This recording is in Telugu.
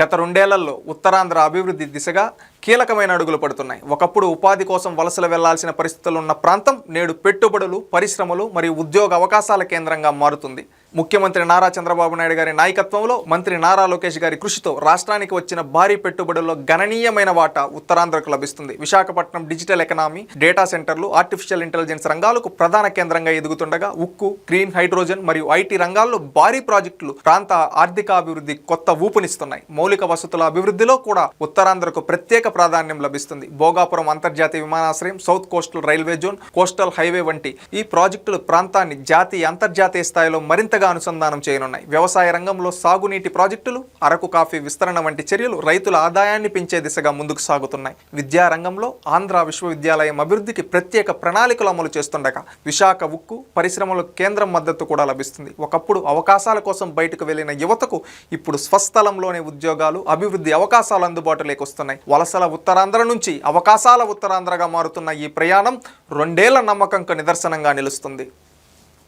గత రెండేళ్లలో ఉత్తరాంధ్ర అభివృద్ధి దిశగా కీలకమైన అడుగులు పడుతున్నాయి. ఒకప్పుడు ఉపాధి కోసం వలసలు వెళ్లాల్సిన పరిస్థితులు ఉన్న ప్రాంతం నేడు పెట్టుబడులు, పరిశ్రమలు మరియు ఉద్యోగ అవకాశాల కేంద్రంగా మారుతుంది. ముఖ్యమంత్రి నారా చంద్రబాబు నాయుడు గారి నాయకత్వంలో మంత్రి నారా లోకేష్ గారి కృషితో రాష్ట్రానికి వచ్చిన భారీ పెట్టుబడుల్లో గణనీయమైన వాటా ఉత్తరాంధ్రకు లభిస్తుంది. విశాఖపట్నం డిజిటల్ ఎకనామీ, డేటా సెంటర్లు, ఆర్టిఫిషియల్ ఇంటెలిజెన్స్ రంగాలకు ప్రధాన కేంద్రంగా ఎదుగుతుండగా ఉక్కు, గ్రీన్ హైడ్రోజన్ మరియు ఐటీ రంగాల్లో భారీ ప్రాజెక్టులు ప్రాంత ఆర్థికాభివృద్ధి కొత్త ఊపునిస్తున్నాయి. మౌలిక వసతుల అభివృద్ధిలో కూడా ఉత్తరాంధ్రకు ప్రత్యేక ప్రాధాన్యం లభిస్తుంది. భోగాపురం అంతర్జాతీయ విమానాశ్రయం, south coastal railway zone, coastal highway వంటి ఈ ప్రాజెక్టులు ప్రాంతాన్ని జాతీయ, అంతర్జాతీయ స్థాయిలో మరింతగా అనుసంధానం చేయనున్నాయి. వ్యవసాయ రంగంలో సాగునీటి ప్రాజెక్టులు, అరకు కాఫీ విస్తరణ వంటి చర్యలు రైతుల ఆదాయాన్ని పెంచే దిశగా ముందుకు సాగుతున్నాయి. విద్యా రంగంలో ఆంధ్ర విశ్వవిద్యాలయం అభివృద్ధికి ప్రత్యేక ప్రణాళికలు అమలు చేస్తుండగా విశాఖ ఉక్కు పరిశ్రమలకు కేంద్రం మద్దతు కూడా లభిస్తుంది. ఒకప్పుడు అవకాశాల కోసం బయటకు వెళ్లిన యువతకు ఇప్పుడు స్వస్థలంలోనే ఉద్యోగాలు, అభివృద్ధి అవకాశాలు అందుబాటులోకి వస్తున్నాయి. వలసల ఉత్తరాంధ్ర నుంచి అవకాశాల ఉత్తరాంధ్రగా మారుతున్న ఈ ప్రయాణం రెండేళ్ల నమ్మకంకు నిదర్శనంగా నిలుస్తుంది.